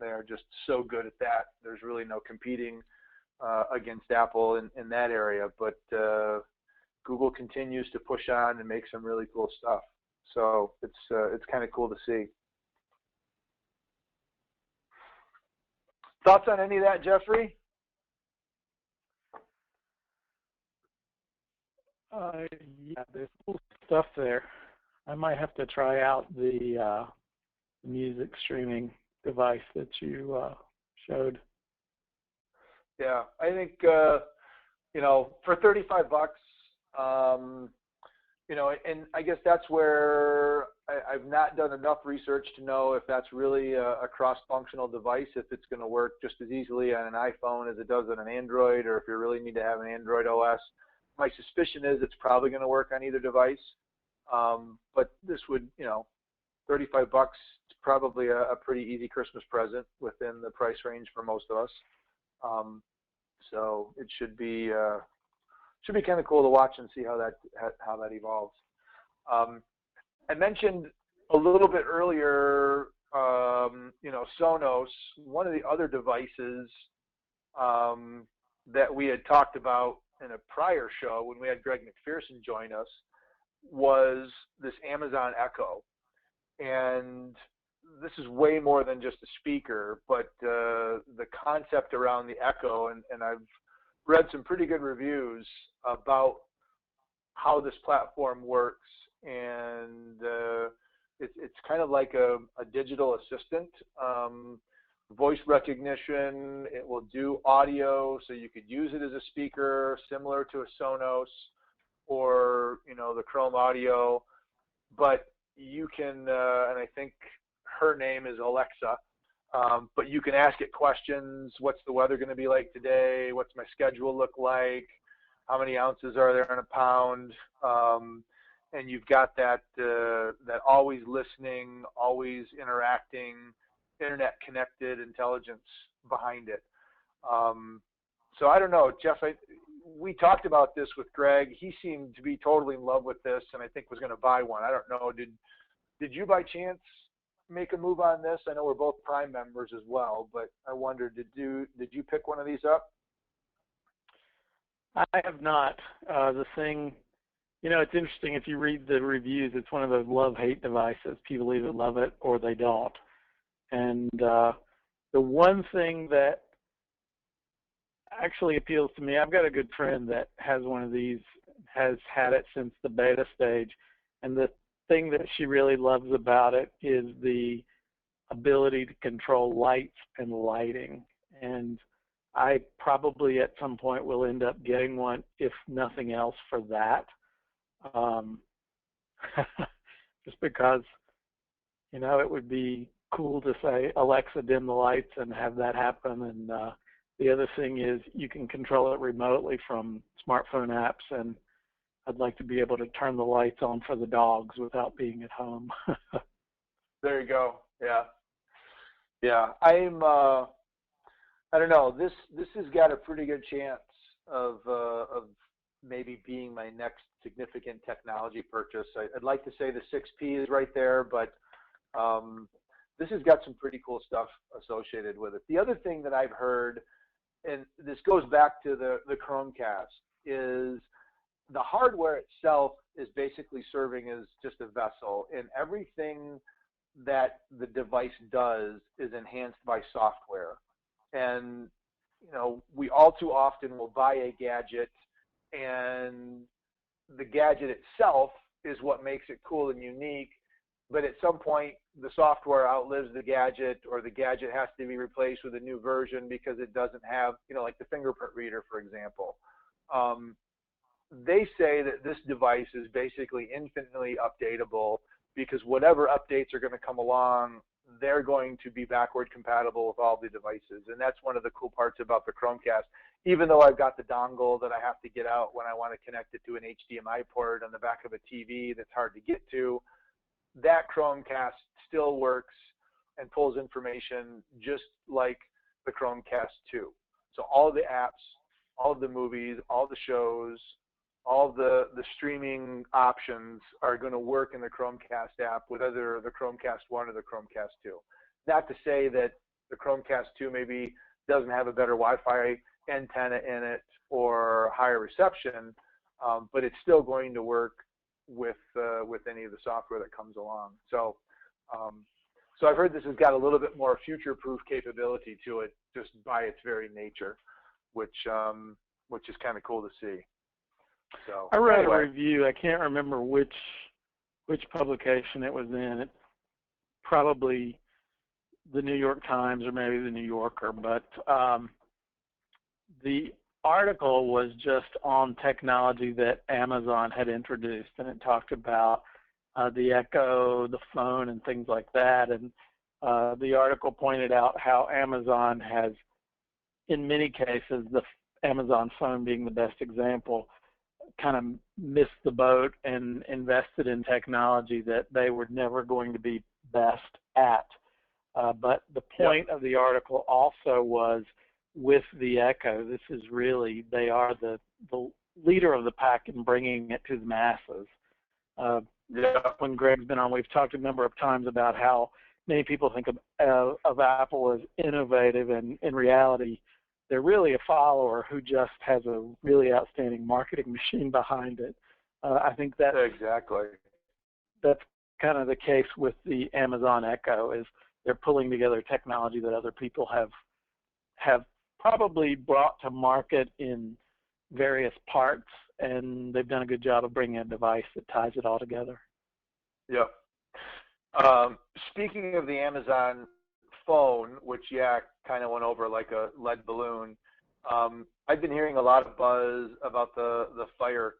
S1: They are just so good at that. There's really no competing against Apple in that area. But Google continues to push on and make some really cool stuff. So it's kind of cool to see. Thoughts on any of that, Jeffrey?
S2: Yeah, there's cool stuff there. I might have to try out the music streaming device that you showed.
S1: Yeah, I think for $35, and I guess that's where I've not done enough research to know if that's really a cross-functional device, if it's going to work just as easily on an iPhone as it does on an Android, or if you really need to have an Android OS. My suspicion is it's probably going to work on either device, but this would, $35 is probably a pretty easy Christmas present within the price range for most of us. So it should be kind of cool to watch and see how that evolves. I mentioned a little bit earlier, Sonos. One of the other devices that we had talked about in a prior show when we had Greg McPherson join us was this Amazon Echo. And this is way more than just a speaker, but the concept around the Echo, and I've read some pretty good reviews about how this platform works, and it's kind of like a digital assistant voice recognition. It will do audio, so you could use it as a speaker, similar to a Sonos or, you know, the Chrome Audio. But you can, and I think her name is Alexa, but you can ask it questions. What's the weather going to be like today? What's my schedule look like? How many ounces are there in a pound? And you've got that that always listening, always interacting, internet connected intelligence behind it. So I don't know, Jeff. We talked about this with Greg. He seemed to be totally in love with this, and I think was going to buy one. I don't know. Did you by chance make a move on this? I know we're both Prime members as well, but I wondered, did you pick one of these up?
S2: I have not. The thing, you know, it's interesting. If you read the reviews, it's one of those love-hate devices. People either love it or they don't. And the one thing that actually appeals to me, I've got a good friend that has one of these, has had it since the beta stage. And the thing that she really loves about it is the ability to control lights and lighting. And I probably at some point will end up getting one, if nothing else, for that. Just because, you know, it would be cool to say, Alexa, dim the lights, and have that happen. And the other thing is you can control it remotely from smartphone apps, and I'd like to be able to turn the lights on for the dogs without being at home.
S1: There you go. Yeah. Yeah. I don't know. This has got a pretty good chance of maybe being my next significant technology purchase. I'd like to say the 6P is right there, but this has got some pretty cool stuff associated with it. The other thing that I've heard, and this goes back to the Chromecast, is the hardware itself is basically serving as just a vessel, and everything that the device does is enhanced by software. And, you know, we all too often will buy a gadget, and the gadget itself is what makes it cool and unique. But at some point, the software outlives the gadget, or the gadget has to be replaced with a new version because it doesn't have, you know, like the fingerprint reader, for example. They say that this device is basically infinitely updatable, because whatever updates are going to come along, they're going to be backward compatible with all the devices. And that's one of the cool parts about the Chromecast. Even though I've got the dongle that I have to get out when I want to connect it to an HDMI port on the back of a TV that's hard to get to, that Chromecast still works and pulls information just like the Chromecast 2. So all the apps, all of the movies, all the shows, all the streaming options are going to work in the Chromecast app with either the Chromecast 1 or the Chromecast 2. Not to say that the Chromecast 2 maybe doesn't have a better Wi-Fi antenna in it or higher reception, but it's still going to work with any of the software that comes along. So so I've heard this has got a little bit more future-proof capability to it just by its very nature, which is kind of cool to see. So
S2: I read a review. I can't remember which publication it was in. It probably the New York Times or maybe the New Yorker, but the article was just on technology that Amazon had introduced, and it talked about the Echo, the phone, and things like that. And the article pointed out how Amazon has, in many cases, the Amazon phone being the best example, kind of missed the boat and invested in technology that they were never going to be best at. But the point of the article also was, with the Echo, this is really, they are the leader of the pack in bringing it to the masses. When Greg's been on, we've talked a number of times about how many people think of Apple as innovative, and in reality, they're really a follower who just has a really outstanding marketing machine behind it. I think that's kind of the case with the Amazon Echo, is they're pulling together technology that other people have probably brought to market in various parts, and they've done a good job of bringing a device that ties it all together.
S1: Yep. Speaking of the Amazon phone, which, yeah, kind of went over like a lead balloon. I've been hearing a lot of buzz about the Fire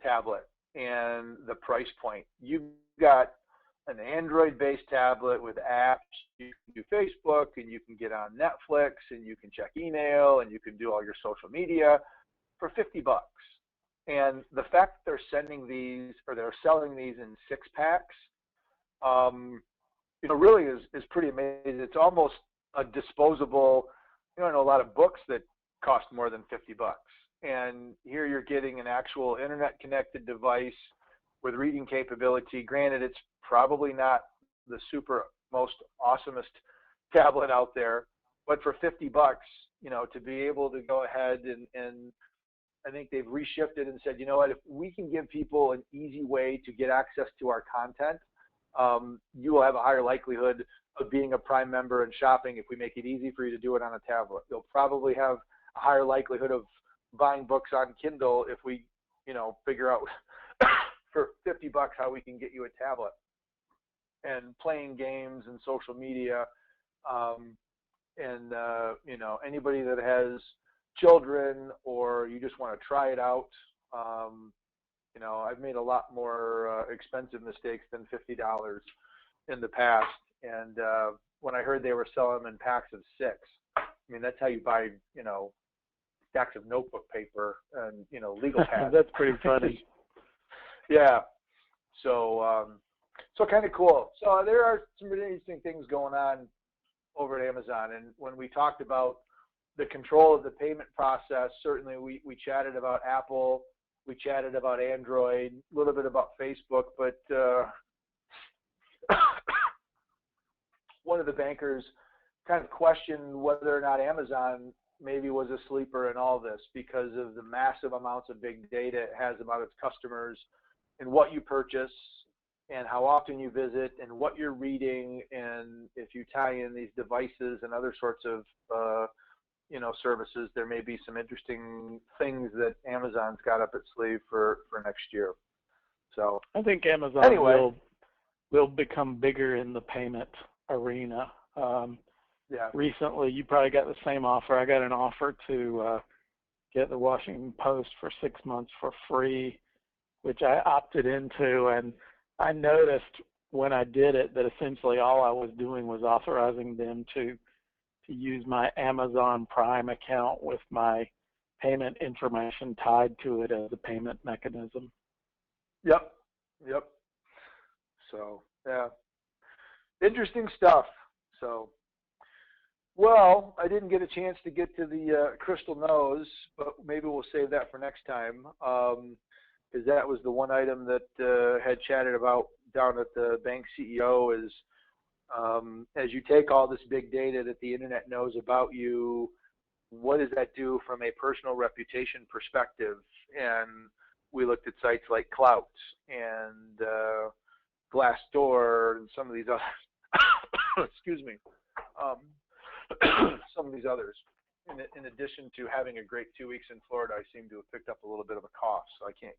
S1: tablet and the price point. You've got an Android-based tablet with apps. You can do Facebook, and you can get on Netflix, and you can check email, and you can do all your social media for $50. And the fact that they're sending these, or they're selling these in 6-packs, really is pretty amazing. It's almost a disposable. I know a lot of books that cost more than $50, and here you're getting an actual internet-connected device with reading capability. Granted, it's probably not the super most awesomest tablet out there, but for $50, to be able to go ahead and I think they've reshipped it and said, you know what, if we can give people an easy way to get access to our content, you will have a higher likelihood of being a Prime member and shopping if we make it easy for you to do it on a tablet. You'll probably have a higher likelihood of buying books on Kindle if we, figure out for $50 how we can get you a tablet. And playing games and social media, anybody that has children or you just want to try it out, I've made a lot more expensive mistakes than $50 in the past. And when I heard they were selling them in packs of 6, that's how you buy, stacks of notebook paper and, legal pads.
S2: That's pretty funny.
S1: Yeah. So kind of cool. So there are some really interesting things going on over at Amazon. And when we talked about the control of the payment process, certainly we chatted about Apple, we chatted about Android, a little bit about Facebook, but one of the bankers kind of questioned whether or not Amazon maybe was a sleeper in all this because of the massive amounts of big data it has about its customers and what you purchase and how often you visit and what you're reading, and if you tie in these devices and other sorts of services, there may be some interesting things that Amazon's got up its sleeve for next year. So
S2: I think Amazon will become bigger in the payment arena.
S1: Yeah.
S2: Recently, you probably got the same offer. I got an offer to get the Washington Post for 6 months for free, which I opted into, and I noticed when I did it that essentially all I was doing was authorizing them to use my Amazon Prime account with my payment information tied to it as a payment mechanism.
S1: Yep. So, yeah. Interesting stuff. So, well, I didn't get a chance to get to the crystal nose, but maybe we'll save that for next time. Because that was the one item that had chatted about down at the bank CEO is as you take all this big data that the internet knows about you, what does that do from a personal reputation perspective? And we looked at sites like Clout and Glassdoor and some of these other, excuse me, some of these others. In addition to having a great 2 weeks in Florida, I seem to have picked up a little bit of a cough, so I can't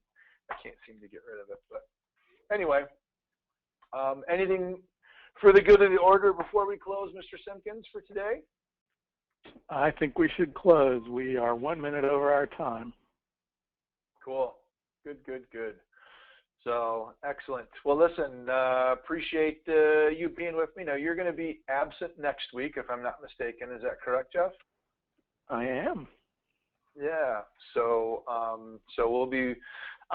S1: seem to get rid of it. But anyway, anything for the good of the order before we close, Mr. Simpkins, for today?
S2: I think we should close. We are 1 minute over our time.
S1: Cool. Good. So excellent. Well, listen, appreciate you being with me. Now, you're going to be absent next week, if I'm not mistaken. Is that correct, Jeff?
S2: I am.
S1: Yeah. So I'll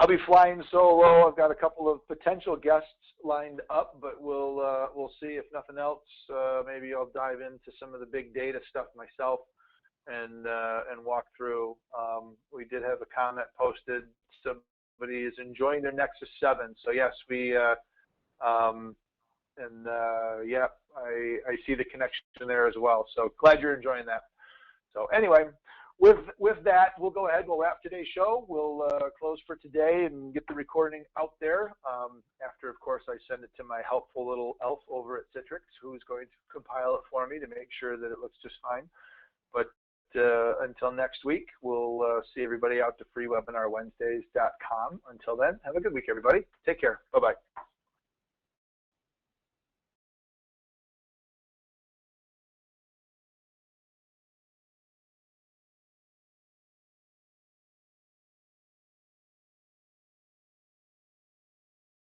S1: be flying solo. I've got a couple of potential guests lined up, but we'll see. If nothing else, maybe I'll dive into some of the big data stuff myself and walk through. We did have a comment posted. Somebody is enjoying their Nexus 7. So yes, I see the connection there as well. So glad you're enjoying that. So anyway, with that, we'll go ahead. We'll wrap today's show. We'll close for today and get the recording out there. After, of course, I send it to my helpful little elf over at Citrix, who's going to compile it for me to make sure that it looks just fine. But until next week, we'll see everybody out to freewebinarwednesdays.com. Until then, have a good week, everybody. Take care. Bye-bye.